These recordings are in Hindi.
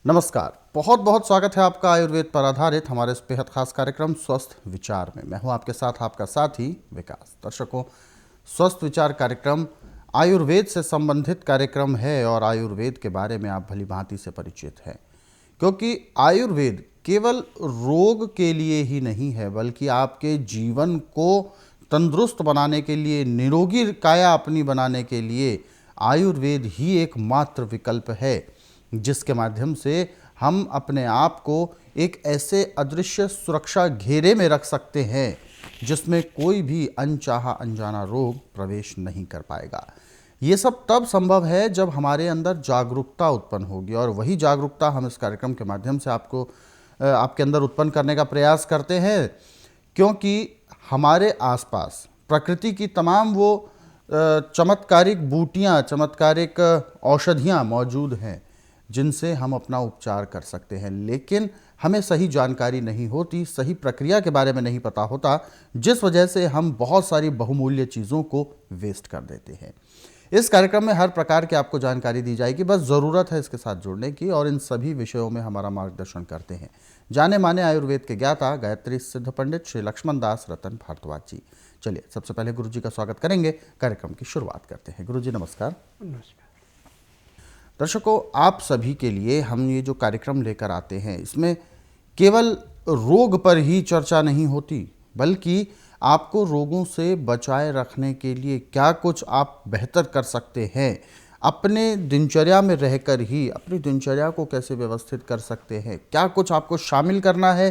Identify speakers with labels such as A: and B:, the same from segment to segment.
A: नमस्कार, बहुत बहुत स्वागत है आपका आयुर्वेद पर आधारित हमारे इस बेहद खास कार्यक्रम स्वस्थ विचार में। मैं हूं आपके साथ आपका साथी विकास। दर्शकों, स्वस्थ विचार कार्यक्रम आयुर्वेद से संबंधित कार्यक्रम है और आयुर्वेद के बारे में आप भली भांति से परिचित हैं, क्योंकि आयुर्वेद केवल रोग के लिए ही नहीं है बल्कि आपके जीवन को तंदुरुस्त बनाने के लिए, निरोगी काया अपनी बनाने के लिए आयुर्वेद ही एकमात्र विकल्प है जिसके माध्यम से हम अपने आप को एक ऐसे अदृश्य सुरक्षा घेरे में रख सकते हैं जिसमें कोई भी अनचाहा अनजाना रोग प्रवेश नहीं कर पाएगा। ये सब तब संभव है जब हमारे अंदर जागरूकता उत्पन्न होगी, और वही जागरूकता हम इस कार्यक्रम के माध्यम से आपके अंदर उत्पन्न करने का प्रयास करते हैं, क्योंकि हमारे आसपास प्रकृति की तमाम वो चमत्कारिक बूटियाँ, चमत्कारिक औषधियाँ मौजूद हैं जिनसे हम अपना उपचार कर सकते हैं, लेकिन हमें सही जानकारी नहीं होती, सही प्रक्रिया के बारे में नहीं पता होता, जिस वजह से हम बहुत सारी बहुमूल्य चीज़ों को वेस्ट कर देते हैं। इस कार्यक्रम में हर प्रकार की आपको जानकारी दी जाएगी, बस ज़रूरत है इसके साथ जुड़ने की, और इन सभी विषयों में हमारा मार्गदर्शन करते हैं जाने माने आयुर्वेद के ज्ञाता गायत्री सिद्ध पंडित श्री लक्ष्मण दास रतन भारद्वाज जी। चलिए, सबसे पहले गुरु जी का स्वागत करेंगे, कार्यक्रम की शुरुआत करते हैं। गुरु जी नमस्कार।
B: नमस्कार।
A: दर्शकों, आप सभी के लिए हम ये जो कार्यक्रम लेकर आते हैं, इसमें केवल रोग पर ही चर्चा नहीं होती, बल्कि आपको रोगों से बचाए रखने के लिए क्या कुछ आप बेहतर कर सकते हैं, अपने दिनचर्या में रहकर ही अपनी दिनचर्या को कैसे व्यवस्थित कर सकते हैं, क्या कुछ आपको शामिल करना है,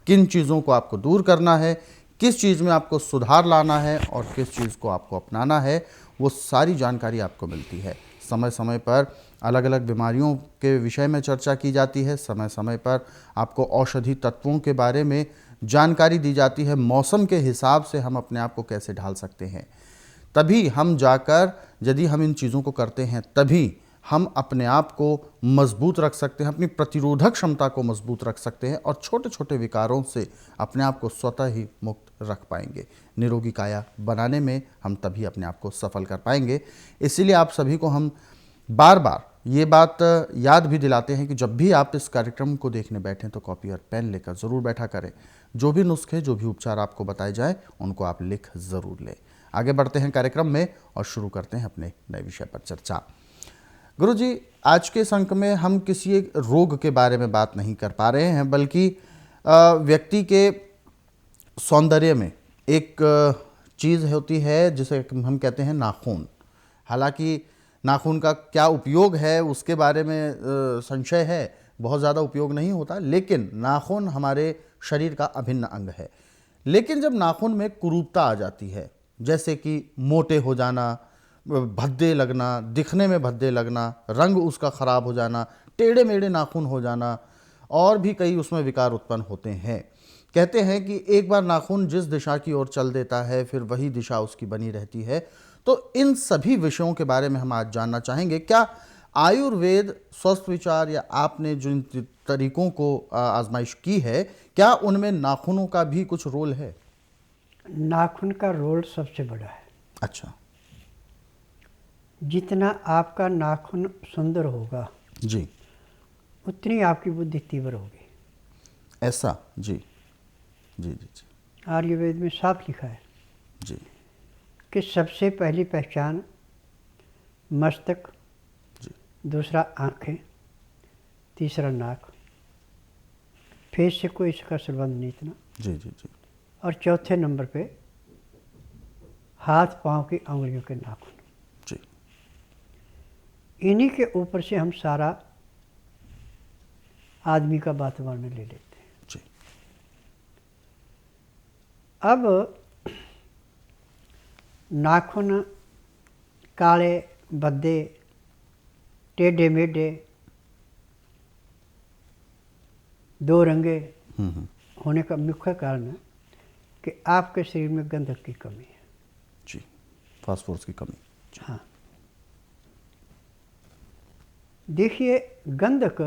A: किन चीज़ों को आपको दूर करना है, किस चीज़ में आपको सुधार लाना है और किस चीज़ को आपको अपनाना है, वो सारी जानकारी आपको मिलती है। समय समय पर अलग अलग बीमारियों के विषय में चर्चा की जाती है, समय समय पर आपको औषधि तत्वों के बारे में जानकारी दी जाती है, मौसम के हिसाब से हम अपने आप को कैसे ढाल सकते हैं। तभी हम जाकर, यदि हम इन चीज़ों को करते हैं, तभी हम अपने आप को मजबूत रख सकते हैं, अपनी प्रतिरोधक क्षमता को मजबूत रख सकते हैं और छोटे छोटे विकारों से अपने आप को स्वतः ही मुक्त रख पाएंगे। निरोगी काया बनाने में हम तभी अपने आप को सफल कर पाएंगे। इसीलिए आप सभी को हम बार बार ये बात याद भी दिलाते हैं कि जब भी आप इस कार्यक्रम को देखने बैठें तो कॉपी और पेन लेकर ज़रूर बैठा करें। जो भी नुस्खे, जो भी उपचार आपको बताए जाएं, उनको आप लिख ज़रूर लें। आगे बढ़ते हैं कार्यक्रम में और शुरू करते हैं अपने नए विषय पर चर्चा। गुरु जी, आज के इस अंक में हम किसी एक रोग के बारे में बात नहीं कर पा रहे हैं, बल्कि व्यक्ति के सौंदर्य में एक चीज़ होती है जिसे हम कहते हैं नाखून। हालांकि नाखून का क्या उपयोग है उसके बारे में संशय है, बहुत ज़्यादा उपयोग नहीं होता, लेकिन नाखून हमारे शरीर का अभिन्न अंग है। लेकिन जब नाखून में कुरूपता आ जाती है, जैसे कि मोटे हो जाना, भद्दे लगना, दिखने में भद्दे लगना, रंग उसका ख़राब हो जाना, टेढ़े मेढ़े नाखून हो जाना, और भी कई उसमें विकार उत्पन्न होते हैं। कहते हैं कि एक बार नाखून जिस दिशा की ओर चल देता है, फिर वही दिशा उसकी बनी रहती है। तो इन सभी विषयों के बारे में हम आज जानना चाहेंगे। क्या आयुर्वेद, स्वस्थ विचार, या आपने जिन तरीकों को आजमाइश की है, क्या उनमें नाखूनों का भी कुछ रोल है?
B: नाखून का रोल सबसे बड़ा है।
A: अच्छा
B: जितना आपका नाखून सुंदर होगा
A: जी,
B: उतनी आपकी बुद्धि तीव्र होगी।
A: ऐसा? जी जी जी जी
B: आयुर्वेद में साफ लिखा है
A: जी
B: कि सबसे पहली पहचान मस्तक,
A: जी
B: दूसरा आँखें, तीसरा नाक, फेस से कोई इसका संबंध नहीं इतना,
A: जी जी जी
B: और चौथे नंबर पे हाथ पाँव की अंगुलियों के नाखून।
A: जी
B: इन्हीं के ऊपर से हम सारा आदमी का वातावरण ले लेते हैं।
A: जी
B: अब नाखून काले, भद्दे, टेढ़े मेढ़े, दो रंगे होने का मुख्य कारण है कि आपके शरीर में गंधक की कमी है।
A: जी, फास्फोरस की कमी।
B: हाँ, देखिए, गंधक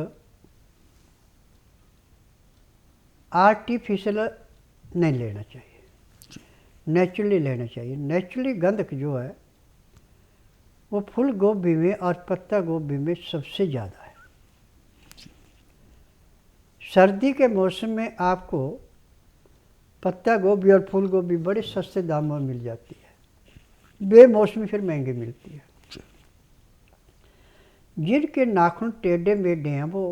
B: आर्टिफिशियल नहीं लेना चाहिए, नेचुरली लेना चाहिए। नेचुरली गंधक जो है वो फूल गोभी में और पत्ता गोभी में सबसे ज़्यादा है। सर्दी के मौसम में आपको पत्ता गोभी और फूल गोभी बड़े सस्ते दामों में मिल जाती है, बेमौसमी फिर महंगी मिलती है। जिनके नाखून टेढ़े मेढ़े हैं वो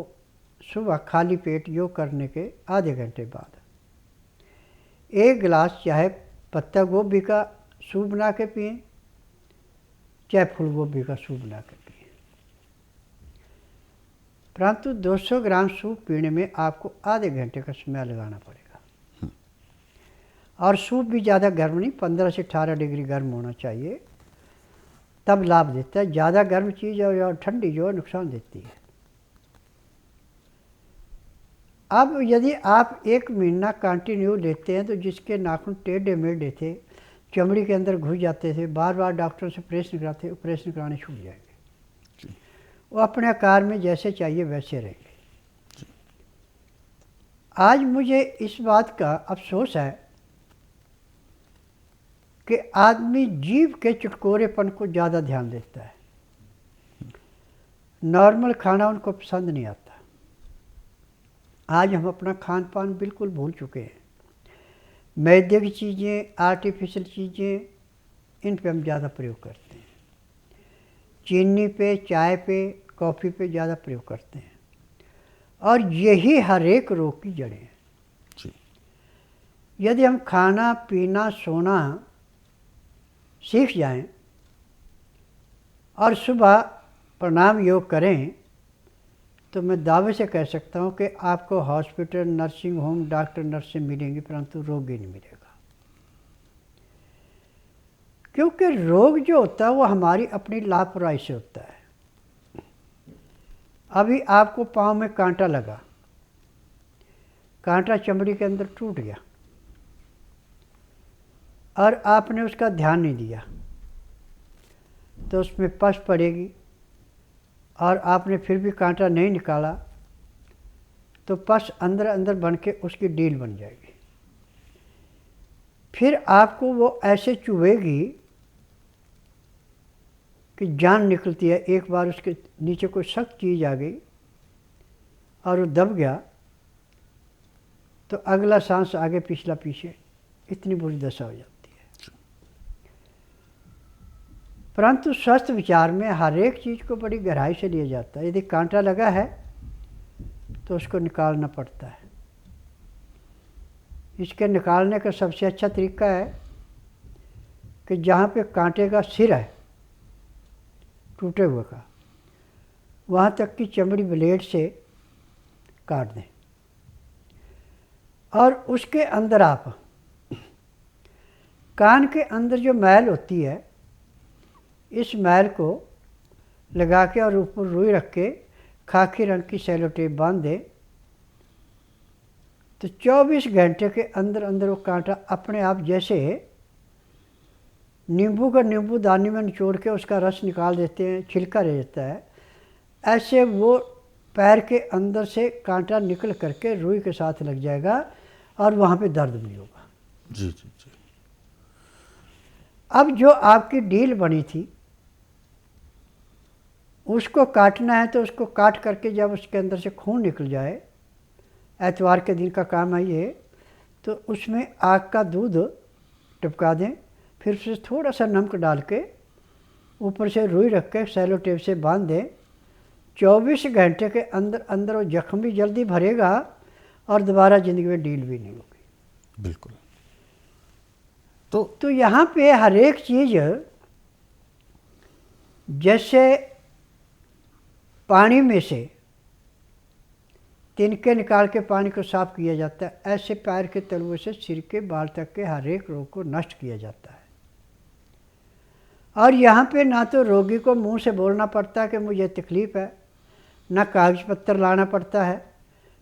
B: सुबह खाली पेट योग करने के आधे घंटे बाद 1 गिलास चाहे पत्ता गोभी का सूप बना के पिएं, चाहे फूल गोभी का सूप बना के पिएं। परंतु 200 ग्राम सूप पीने में आपको आधे घंटे का समय लगाना पड़ेगा। और सूप भी ज़्यादा गर्म नहीं, 15 से 18 डिग्री गर्म होना चाहिए, तब लाभ देता है। ज़्यादा गर्म चीज़ और ठंडी जो है नुकसान देती है। अब यदि आप 1 महीना कंटिन्यू लेते हैं तो जिसके नाखून टेढ़े मेढ़े थे, चमड़ी के अंदर घुस जाते थे, बार बार डॉक्टर से ऑपरेशन कराते, ऑपरेशन कराने छूट जाएंगे। वो अपने आकार में जैसे चाहिए वैसे रहेंगे। आज मुझे इस बात का अफसोस है कि आदमी जीभ के चुटकोरेपन को ज़्यादा ध्यान देता है, नॉर्मल खाना उनको पसंद नहीं आता। आज हम अपना खान पान बिल्कुल भूल चुके हैं। मैदे की चीज़ें, आर्टिफिशियल चीज़ें, इन पे हम ज़्यादा प्रयोग करते हैं। चीनी पे, चाय पे, कॉफ़ी पे ज़्यादा प्रयोग करते हैं, और यही हर एक रोग की जड़ें हैं। यदि हम खाना पीना सोना सीख जाएं और सुबह प्राणायाम योग करें तो मैं दावे से कह सकता हूं कि आपको hospital, nursing home, doctor nurse से मिलेंगे, परंतु रोग ही नहीं मिलेगा। क्योंकि रोग जो होता है वो हमारी अपनी लापरवाही से होता है। अभी आपको पाँव में कांटा लगा, कांटा चमड़ी के अंदर टूट गया और आपने उसका ध्यान नहीं दिया तो उसमें पस पड़ेगी, और आपने फिर भी कांटा नहीं निकाला तो पस अंदर अंदर बन के उसकी डील बन जाएगी। फिर आपको वो ऐसे चुभेगी कि जान निकलती है। एक बार उसके नीचे कोई सख्त चीज़ आ गई और वो दब गया तो अगला सांस आगे पिछला पीछे, इतनी बुरी दशा हो जाती है। परंतु स्वस्थ विचार में हर एक चीज़ को बड़ी गहराई से लिया जाता है। यदि कांटा लगा है तो उसको निकालना पड़ता है। इसके निकालने का सबसे अच्छा तरीका है कि जहाँ पे कांटे का सिर है टूटे हुए का, वहाँ तक की चमड़ी ब्लेड से काट दें, और उसके अंदर आप कान के अंदर जो मैल होती है, इस मैल को लगा के और ऊपर रुई रख के खाकी रंग की सेलो टेप बांध दें तो 24 घंटे के अंदर अंदर वो कांटा अपने आप, जैसे नींबू का नींबू दानी में निचोड़ के उसका रस निकाल देते हैं, छिलका रह जाता है, ऐसे वो पैर के अंदर से कांटा निकल करके रुई के साथ लग जाएगा और वहाँ पे दर्द नहीं होगा।
A: जी जी जी।
B: अब जो आपकी डील बनी थी उसको काटना है तो उसको काट करके जब उसके अंदर से खून निकल जाए, एतवार के दिन का काम है ये, तो उसमें आग का दूध टपका दें, फिर उससे थोड़ा सा नमक डाल के ऊपर से रुई रख के सेलो टेप से बांध दें। 24 घंटे के अंदर अंदर वो जख्म भी जल्दी भरेगा और दोबारा ज़िंदगी में डील भी नहीं होगी।
A: बिल्कुल।
B: तो यहाँ पे हर एक चीज़, जैसे पानी में से तिनके निकाल के पानी को साफ किया जाता है, ऐसे पैर के तलुओं से सिर के बाल तक के हर एक रोग को नष्ट किया जाता है। और यहाँ पे ना तो रोगी को मुंह से बोलना पड़ता है कि मुझे तकलीफ़ है, ना कागज पत्तर लाना पड़ता है,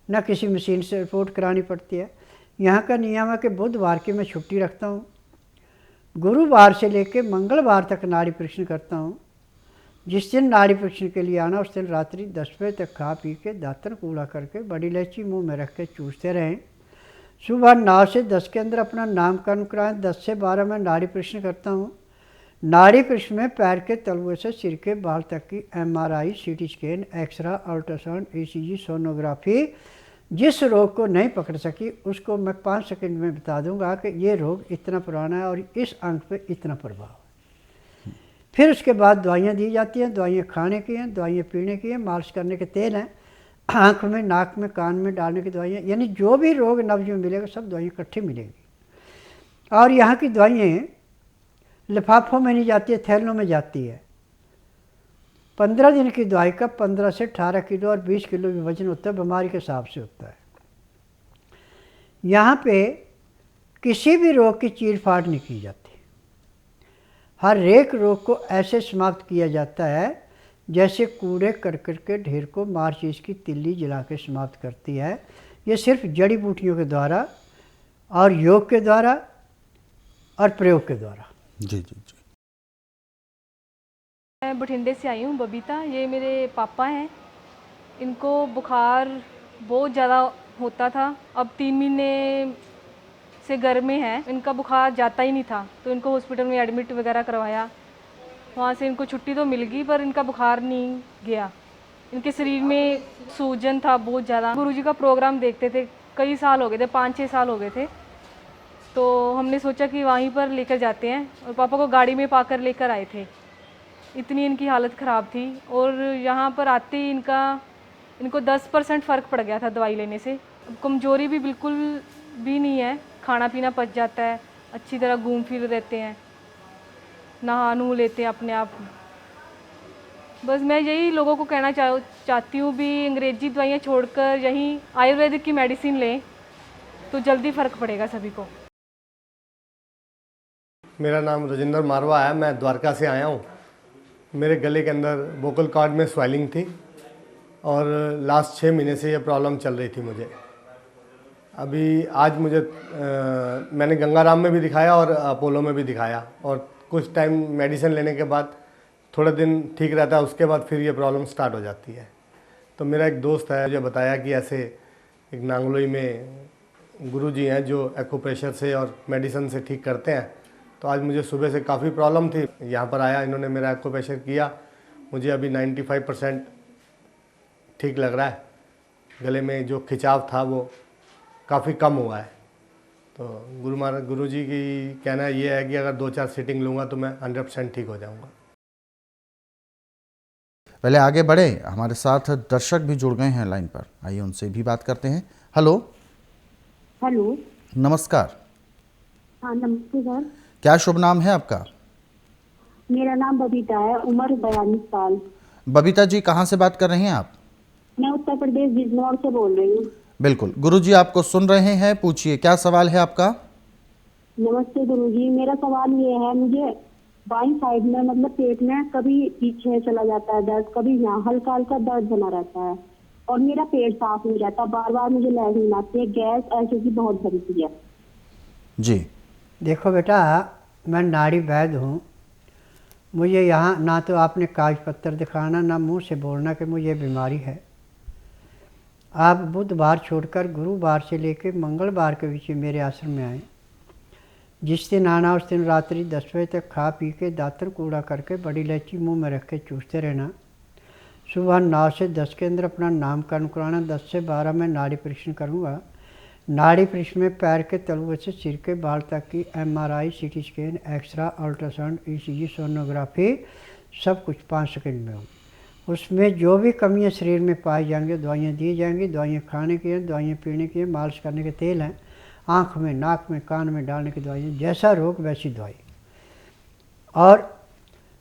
B: ना किसी मशीन से रिपोर्ट करानी पड़ती है। यहाँ का नियम है कि बुधवार की मैं छुट्टी रखता हूँ, गुरुवार से लेके मंगलवार तक नाड़ी परीक्षण करता हूँ। जिस दिन नाड़ी परीक्षण के लिए आना उस दिन रात्रि 10 बजे तक खा पी के दातन कूड़ा करके बड़ी इलायची मुंह में रख के चूसते रहें। सुबह 9 से 10 के अंदर अपना नामकरण कराएं। 10 से 12 में नाड़ी परीक्षण करता हूँ। नाड़ी परीक्षण में पैर के तलुए से सिर के बाल तक की MRI, CT scan, x-ray, ultrasound, ECG, sonography जिस रोग को नहीं पकड़ सकी उसको मैं 5 सेकंड में बता दूंगा कि ये रोग इतना पुराना है और इस अंग पे इतना प्रभाव है। फिर उसके बाद दवाइयाँ दी जाती हैं, दवाइयाँ खाने की हैं, दवाइयाँ पीने की हैं, मालिश करने के तेल हैं, आँख में, नाक में, कान में डालने की दवाइयाँ, यानी जो भी रोग नब्ज में मिलेगा सब दवाइयाँ इकट्ठी मिलेंगी। और यहाँ की दवाइयाँ लिफाफों में नहीं जाती है, थैलों में जाती है। 15 दिन की दवाई का 15 से 18 किलो और 20 किलो भी वजन होता है, बीमारी के हिसाब से होता है। यहाँ पे किसी भी रोग की चीर फाड़ नहीं की जाती, हर एक रोग को ऐसे समाप्त किया जाता है जैसे कूड़े करकट के ढेर को माचिस की तिल्ली जला के समाप्त करती है। ये सिर्फ जड़ी बूटियों के द्वारा और योग के द्वारा और प्रयोग के द्वारा।
A: जी जी जी।
C: मैं बठिंडे से आई हूँ, बबीता। ये मेरे पापा हैं। इनको बुखार बहुत ज़्यादा होता था, अब 3 महीने से घर में है। इनका बुखार जाता ही नहीं था, तो इनको हॉस्पिटल में एडमिट वगैरह करवाया। वहाँ से इनको छुट्टी तो मिल गई, पर इनका बुखार नहीं गया। इनके शरीर में सूजन था बहुत ज़्यादा। गुरुजी का प्रोग्राम देखते थे, कई साल हो गए थे, 5-6 साल हो गए थे। तो हमने सोचा कि वहीं पर लेकर जाते हैं, और पापा को गाड़ी में पाकर लेकर आए थे। इतनी इनकी हालत ख़राब थी, और यहाँ पर आते ही इनको 10% फ़र्क पड़ गया था दवाई लेने से। अब कमज़ोरी भी बिल्कुल भी नहीं है, खाना पीना पच जाता है, अच्छी तरह घूम फिर रहते हैं, नहा नू लेते हैं अपने आप। बस मैं यही लोगों को कहना चाहती हूँ भी अंग्रेज़ी दवाइयाँ छोड़कर यहीं आयुर्वेदिक की मेडिसिन लें, तो जल्दी फ़र्क पड़ेगा सभी को।
D: मेरा नाम राजेंद्र मारवा है, मैं द्वारका से आया हूँ। मेरे गले के अंदर वोकल कॉर्ड में स्वेलिंग थी और लास्ट 6 महीने से ये प्रॉब्लम चल रही थी मुझे। अभी आज मैंने गंगाराम में भी दिखाया और अपोलो में भी दिखाया, और कुछ टाइम मेडिसिन लेने के बाद थोड़ा दिन ठीक रहता है, उसके बाद फिर ये प्रॉब्लम स्टार्ट हो जाती है। तो मेरा एक दोस्त है, मुझे बताया कि ऐसे एक नांगलोई में गुरुजी हैं जो एक्यूप्रेशर से और मेडिसिन से ठीक करते हैं। तो आज मुझे सुबह से काफ़ी प्रॉब्लम थी, यहाँ पर आया, इन्होंने मेरा एक्यूप्रेशर किया, मुझे अभी 95% ठीक लग रहा है। गले में जो खिंचाव था वो काफ़ी कम हुआ है। तो गुरुजी की कहना ये है कि अगर 2-4 सीटिंग लूँगा तो मैं 100% ठीक हो जाऊँगा।
A: पहले आगे बढ़े, हमारे साथ दर्शक भी जुड़ गए हैं लाइन पर, आइए उनसे भी बात करते हैं। हेलो।
E: हेलो।
A: नमस्कार।
E: हाँ नमस्ते सर।
A: क्या शुभ नाम है आपका?
E: मेरा नाम बबीता है, उम्र 42 साल।
A: बबीता जी, कहाँ से बात कर रही हैं आप?
E: मैं उत्तर प्रदेश बिजनौर से बोल रही हूँ।
A: बिल्कुल, गुरुजी आपको सुन रहे हैं, पूछिए क्या सवाल है आपका?
E: नमस्ते गुरुजी, मेरा सवाल ये है, मुझे बाईं साइड में मतलब पेट में कभी पीछे चला जाता है दर्द, कभी यहाँ हल्का हल्का दर्द बना रहता है, और मेरा पेट साफ नहीं रहता, बार बार मुझे लैट्रिन आती है, गैस ऐसे की बहुत बनती है।
A: जी
B: देखो बेटा, मैं नाड़ी वैद्य हूँ। मुझे यहाँ ना तो आपने कागज पत्र दिखाना, ना मुंह से बोलना कि मुझे बीमारी है। आप बुधवार छोड़कर गुरुवार से लेकर मंगलवार के बीच में मेरे आश्रम में आए। जिस दिन आना उस दिन रात्रि 10 बजे तक खा पी के दातन कूड़ा करके बड़ी इलायची मुंह में रख के चूसते रहना। सुबह 9 से 10 के अंदर अपना नामकरण कराना। 10 से 12 में नाड़ी परीक्षण करूँगा। नाड़ी परीक्षण में पैर के तलुए से सिर के बाल तक की MRI, CT scan, x-ray, ultrasound, ECG, sonography सब कुछ 5 सेकंड में हो। उसमें जो भी कमियां शरीर में पाई जाएंगी दवाइयां दी जाएंगी। दवाइयां खाने की हैं, दवाइयां पीने की हैं, मालिश करने के तेल हैं, आँख में, नाक में, कान में डालने की दवाइयाँ, जैसा रोग वैसी दवाई। और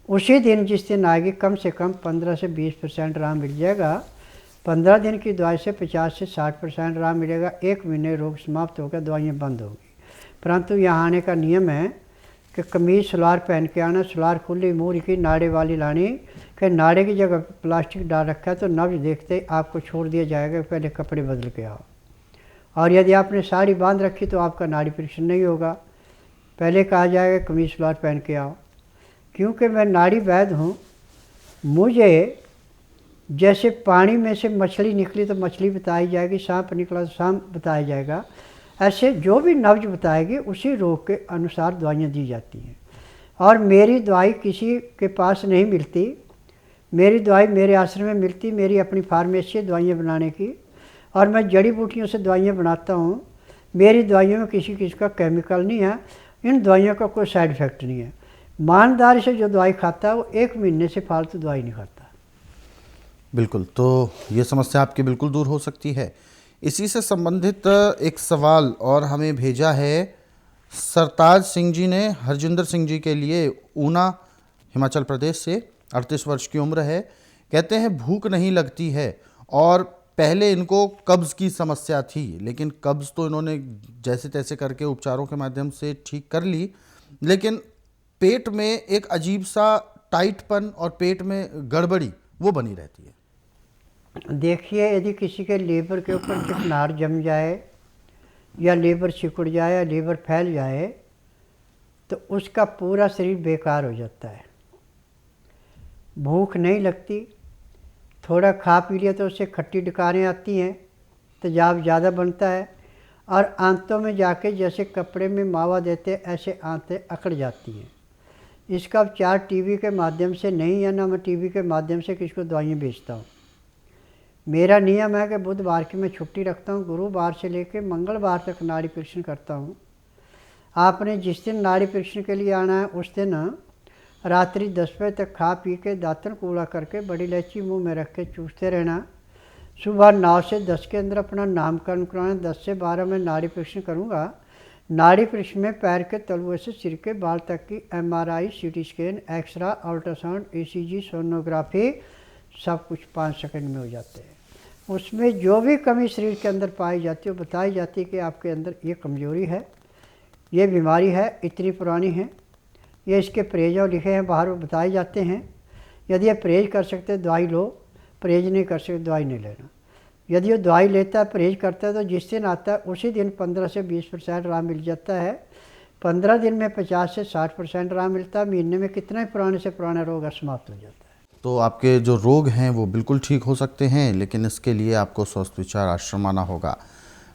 B: उसी दिन जिस दिन आएगी कम से कम 15 से 20% आराम मिल जाएगा। 15 दिन की दवाई से 50 से 60% आराम मिलेगा। 1 महीने रोग समाप्त होकर दवाइयाँ बंद होगी। परंतु यहाँ आने का नियम है कि कमीज सलवार पहन के आना, सलवार खुली मूरी की, नाड़े वाली लानी, कि नाड़े की जगह प्लास्टिक डाल रखा है तो नब्ज देखते ही आपको छोड़ दिया जाएगा, पहले कपड़े बदल के आओ। और यदि आपने साड़ी बांध रखी तो आपका नाड़ी परीक्षण नहीं होगा, पहले कहा जाएगा कमीज सलवार पहन के आओ। क्योंकि मैं नाड़ी वैद्य हूँ, मुझे जैसे पानी में से मछली निकली तो मछली बताई जाएगी, सांप निकला तो सांप बताया जाएगा, ऐसे जो भी नब्ज बताएगी उसी रोग के अनुसार दवाइयाँ दी जाती हैं। और मेरी दवाई किसी के पास नहीं मिलती, मेरी दवाई मेरे आश्रम में मिलती। मेरी अपनी फार्मेसी है दवाइयाँ बनाने की, और मैं जड़ी बूटियों से दवाइयाँ बनाता हूँ। मेरी दवाइयों में किसी किसी का केमिकल नहीं है, इन दवाइयों का कोई साइड इफ़ेक्ट नहीं है। ईमानदारी से जो दवाई खाता है वो 1 महीने से फालतू दवाई नहीं खाता।
A: बिल्कुल, तो ये समस्या आपकी बिल्कुल दूर हो सकती है। इसी से संबंधित एक सवाल और हमें भेजा है सरताज सिंह जी ने, हरजिंदर सिंह जी के लिए, ऊना हिमाचल प्रदेश से, 38 वर्ष की उम्र है। कहते हैं भूख नहीं लगती है और पहले इनको कब्ज़ की समस्या थी, लेकिन कब्ज़ तो इन्होंने जैसे तैसे करके उपचारों के माध्यम से ठीक कर ली, लेकिन पेट में एक अजीब सा टाइटपन और पेट में गड़बड़ी वो बनी रहती है।
B: देखिए, यदि किसी के लीवर के ऊपर चिकनाहट जम जाए या लीवर सिकुड़ जाए या लीवर फैल जाए तो उसका पूरा शरीर बेकार हो जाता है। भूख नहीं लगती, थोड़ा खा पी लिया तो उससे खट्टी डकारें आती हैं, तेजाब ज़्यादा बनता है और आंतों में जाके जैसे कपड़े में मावा देते ऐसे आंतें अकड़ जाती हैं। इसका उपचार टीवी के माध्यम से नहीं है, ना मैं टीवी के माध्यम से किसी को दवाइयाँ बेचता हूँ। मेरा नियम है कि बुधवार की मैं छुट्टी रखता हूँ, गुरुवार से लेकर मंगलवार तक नाड़ी परीक्षण करता हूँ। आपने जिस दिन नाड़ी परीक्षण के लिए आना है उस दिन रात्रि 10 बजे तक खा पी के दातन कूड़ा करके बड़ी इलायची मुंह में रख के चूसते रहना। सुबह 9 से 10 के अंदर अपना नामकरण कराना। 10 से 12 में नाड़ी परीक्षण करूँगा। नाड़ी परीक्षण में पैर के तलुए से सिर के बाल तक की MRI, CT scan, x-ray, ultrasound, ECG, sonography सब कुछ 5 सेकंड में हो जाते हैं। उसमें जो भी कमी शरीर के अंदर पाई जाती है वो बताई जाती है कि आपके अंदर ये कमज़ोरी है, ये बीमारी है, इतनी पुरानी है, ये इसके परहेज और लिखे हैं बाहर, वो बताए जाते हैं। यदि ये परहेज कर सकते दवाई लो, परहेज नहीं कर सकते दवाई नहीं लेना। यदि वो दवाई लेता है, परहेज करता है, तो जिस दिन आता है उसी दिन 15 से 20% आराम मिल जाता है। 15 दिन में 50 से 60% आराम मिलता है। महीने में कितना ही पुराने से पुराना रोग समाप्त हो जाता है।
A: तो आपके जो रोग हैं वो बिल्कुल ठीक हो सकते हैं, लेकिन इसके लिए आपको स्वस्थ विचार आश्रम आना होगा।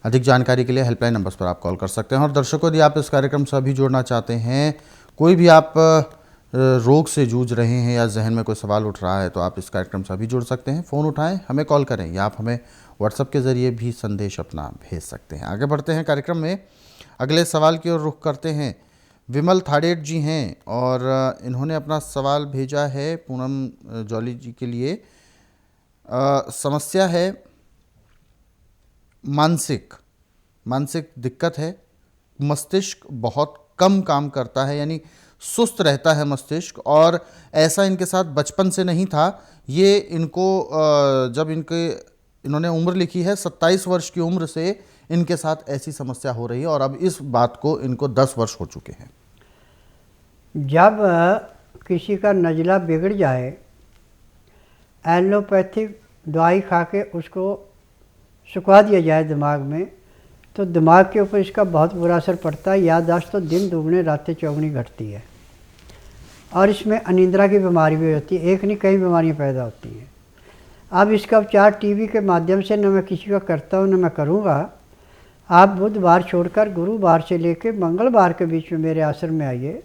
A: अधिक जानकारी के लिए हेल्पलाइन नंबर्स पर आप कॉल कर सकते हैं। और दर्शकों, यदि आप इस कार्यक्रम से अभी जुड़ना चाहते हैं, कोई भी आप रोग से जूझ रहे हैं या जहन में कोई सवाल उठ रहा है, तो आप इस कार्यक्रम से अभी जुड़ सकते हैं। फ़ोन उठाएं, हमें कॉल करें, या आप हमें व्हाट्सएप के ज़रिए भी संदेश अपना भेज सकते हैं। आगे बढ़ते हैं कार्यक्रम में, अगले सवाल की ओर रुख करते हैं। विमल थाड़ेट जी हैं और इन्होंने अपना सवाल भेजा है पूनम जॉली जी के लिए। समस्या है मानसिक दिक्कत है। मस्तिष्क बहुत कम काम करता है, यानी सुस्त रहता है मस्तिष्क, और ऐसा इनके साथ बचपन से नहीं था। ये इनको जब इन्होंने उम्र लिखी है 27 वर्ष की उम्र से इनके साथ ऐसी समस्या हो रही है, और अब इस बात को इनको 10 वर्ष हो चुके हैं।
B: जब किसी का नज़ला बिगड़ जाए, एलोपैथिक दवाई खा के उसको सुखा दिया जाए दिमाग में, तो दिमाग के ऊपर इसका बहुत बुरा असर पड़ता है। याददाश्त तो दिन दुगने रातें चौगुनी घटती है, और इसमें अनिद्रा की बीमारी भी होती है। एक नहीं, कई बीमारियां पैदा होती हैं। अब इसका उपचार टीवी के माध्यम से न मैं किसी का करता हूँ न मैं करूँगा। आप बुधवार छोड़कर गुरुवार से लेकर मंगलवार के बीच में मेरे आश्रम में आइए।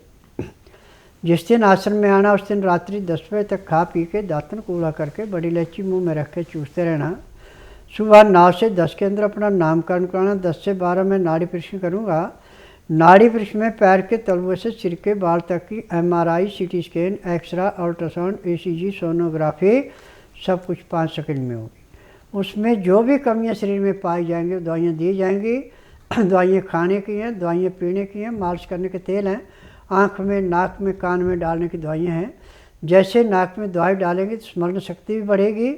B: जिस दिन आश्रम में आना उस दिन रात्रि 10 बजे तक खा पी के दातन कूड़ा करके बड़ी इलायची मुंह में रख के चूसते रहना। सुबह 9 से 10 के अंदर अपना नामकरण कराना। 10 से 12 में नाड़ी परीक्षण करूँगा। नाड़ी परीक्षण में पैर के तलुए से सिर के बाल तक की MRI, CT scan, x-ray, ultrasound, ECG, sonography सब कुछ 5 सेकंड में होगी। उसमें जो भी कमियां शरीर में पाई जाएंगी दवाइयाँ दी जाएंगी। दवाइयाँ खाने की हैं, दवाइयाँ पीने की हैं, मालिश करने के तेल हैं, आँख में, नाक में, कान में डालने की दवाइयाँ हैं। जैसे नाक में दवाई डालेंगे तो स्मरण शक्ति भी बढ़ेगी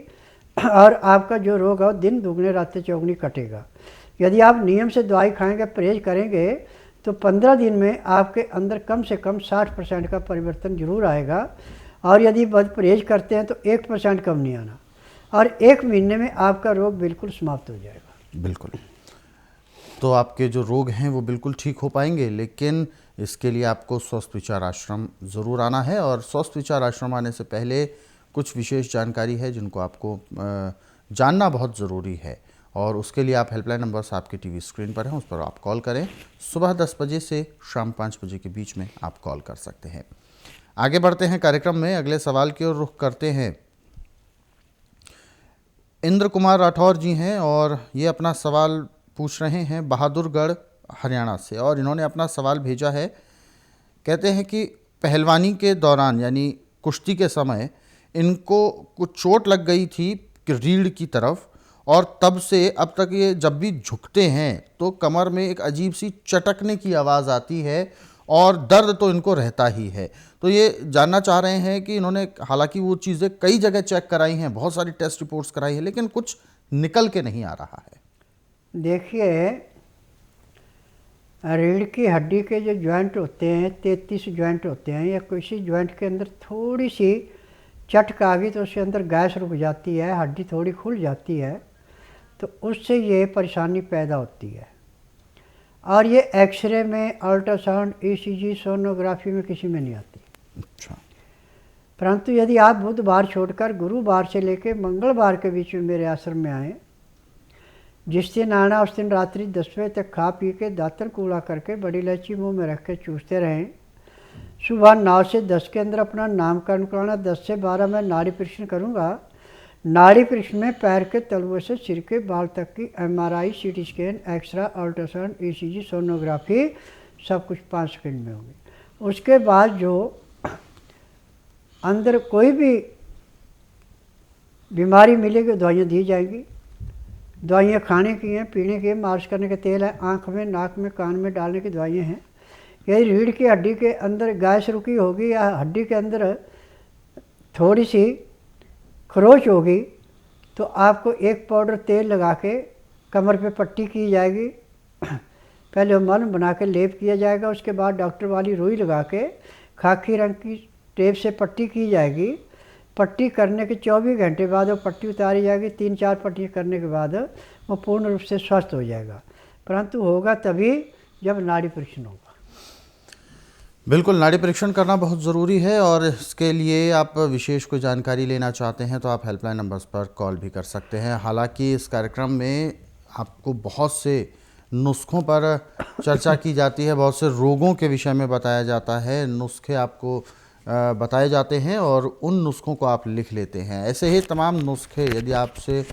B: और आपका जो रोग है वो दिन दुगने रातें चौगुनी कटेगा। यदि आप नियम से दवाई खाएंगे, परहेज करेंगे, तो 15 दिन में आपके अंदर कम से कम 60% का परिवर्तन जरूर आएगा। और यदि परहेज करते हैं तो 1% कम नहीं आना, और 1 महीने में आपका रोग बिल्कुल समाप्त हो जाएगा।
A: बिल्कुल, तो आपके जो रोग हैं वो बिल्कुल ठीक हो पाएंगे, लेकिन इसके लिए आपको स्वस्थ विचार आश्रम ज़रूर आना है। और स्वस्थ विचार आश्रम आने से पहले कुछ विशेष जानकारी है जिनको आपको जानना बहुत ज़रूरी है, और उसके लिए आप हेल्पलाइन नंबर्स आपके टीवी स्क्रीन पर हैं, उस पर आप कॉल करें। सुबह 10 बजे से शाम 5 बजे के बीच में आप कॉल कर सकते हैं। आगे बढ़ते हैं कार्यक्रम में, अगले सवाल की ओर रुख करते हैं। इंद्र कुमार राठौर जी हैं और ये अपना सवाल पूछ रहे हैं बहादुरगढ़ हरियाणा से, और इन्होंने अपना सवाल भेजा है। कहते हैं कि पहलवानी के दौरान यानी कुश्ती के समय इनको कुछ चोट लग गई थी रीढ़ की तरफ, और तब से अब तक ये जब भी झुकते हैं तो कमर में एक अजीब सी चटकने की आवाज़ आती है और दर्द तो इनको रहता ही है। तो ये जानना चाह रहे हैं कि इन्होंने हालांकि वो चीज़ें कई जगह चेक कराई हैं, बहुत सारी टेस्ट रिपोर्ट्स कराई हैं, लेकिन कुछ निकल के नहीं आ रहा है।
B: देखिए, रीढ़ की हड्डी के जो जॉइंट होते हैं 33 जॉइंट होते हैं, या किसी जॉइंट के अंदर थोड़ी सी चटक आ गई तो उसके अंदर गैस रुक जाती है, हड्डी थोड़ी खुल जाती है, तो उससे ये परेशानी पैदा होती है। और ये एक्सरे में, अल्ट्रासाउंड, ईसीजी, सोनोग्राफी में किसी में नहीं आती।
A: अच्छा।
B: परंतु यदि आप बुधवार छोड़कर गुरुवार से लेकर मंगलवार के बीच में मेरे आश्रम में आएँ, जिस दिन आना उस दिन रात्रि 10 बजे तक खा पी के दातन कूड़ा करके बड़ी इलायची मुंह में रख के चूसते रहें। सुबह 9 से 10 के अंदर अपना नामकरण कराना। 10 से 12 मैं नाड़ी परीक्षण करूँगा। नाड़ी परीक्षण में पैर के तलुए से सिर के बाल तक की MRI, CT scan, x-ray, ultrasound, ECG, sonography सब कुछ 5 सेकंड में होगी। उसके बाद जो अंदर कोई भी बीमारी मिलेगी दवाइयाँ दी जाएंगी। दवाइयाँ खाने की हैं, पीने की, मालिश करने का तेल है, आँख में, नाक में, कान में डालने की दवाइयाँ हैं। यदि रीढ़ की हड्डी के अंदर गैस रुकी होगी या हड्डी के अंदर थोड़ी सी खरोच होगी तो आपको एक पाउडर तेल लगा के कमर पे पट्टी की जाएगी। पहले मलहम बना के लेप किया जाएगा, उसके बाद डॉक्टर वाली रुई लगा के खाकी रंग की टेप से पट्टी की जाएगी। पट्टी करने के 24 घंटे बाद वो पट्टी उतारी जाएगी। 3-4 पट्टी करने के बाद वो पूर्ण रूप से स्वस्थ हो जाएगा, परंतु होगा तभी जब नाड़ी परीक्षण होगा।
A: बिल्कुल, नाड़ी परीक्षण करना बहुत ज़रूरी है, और इसके लिए आप विशेष कोई जानकारी लेना चाहते हैं तो आप हेल्पलाइन नंबर्स पर कॉल भी कर सकते हैं। हालांकि इस कार्यक्रम में आपको बहुत से नुस्खों पर चर्चा की जाती है, बहुत से रोगों के विषय में बताया जाता है, नुस्खे आपको बताए जाते हैं और उन नुस्खों को आप लिख लेते हैं। ऐसे ही तमाम नुस्खे यदि आपसे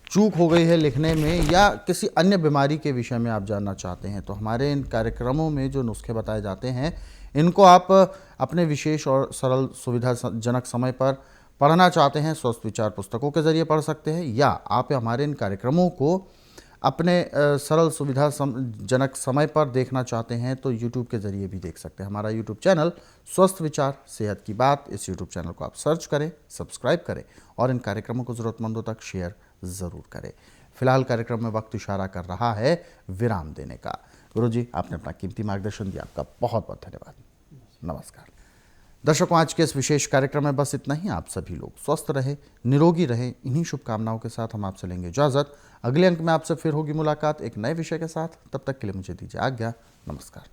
A: चूक हो गई है लिखने में या किसी अन्य बीमारी के विषय में आप जानना चाहते हैं तो हमारे इन कार्यक्रमों में जो नुस्खे बताए जाते हैं इनको आप अपने विशेष और सरल सुविधाजनक समय पर पढ़ना चाहते हैं, स्वस्थ विचार पुस्तकों के ज़रिए पढ़ सकते हैं, या आप हमारे इन कार्यक्रमों को अपने सरल सुविधाजनक समय पर देखना चाहते हैं तो YouTube के ज़रिए भी देख सकते हैं। हमारा YouTube चैनल स्वस्थ विचार सेहत की बात, इस YouTube चैनल को आप सर्च करें, सब्सक्राइब करें और इन कार्यक्रमों को ज़रूरतमंदों तक शेयर ज़रूर करें। फिलहाल कार्यक्रम में वक्त इशारा कर रहा है विराम देने का। गुरुजी, आपने अपना कीमती मार्गदर्शन दिया, आपका बहुत बहुत धन्यवाद। नमस्कार दर्शकों, आज के इस विशेष कार्यक्रम में बस इतना ही। आप सभी लोग स्वस्थ रहें, निरोगी रहें, इन्हीं शुभकामनाओं के साथ हम आपसे लेंगे इजाज़त। अगले अंक में आपसे फिर होगी मुलाकात एक नए विषय के साथ। तब तक के लिए मुझे दीजिए आज्ञा। नमस्कार।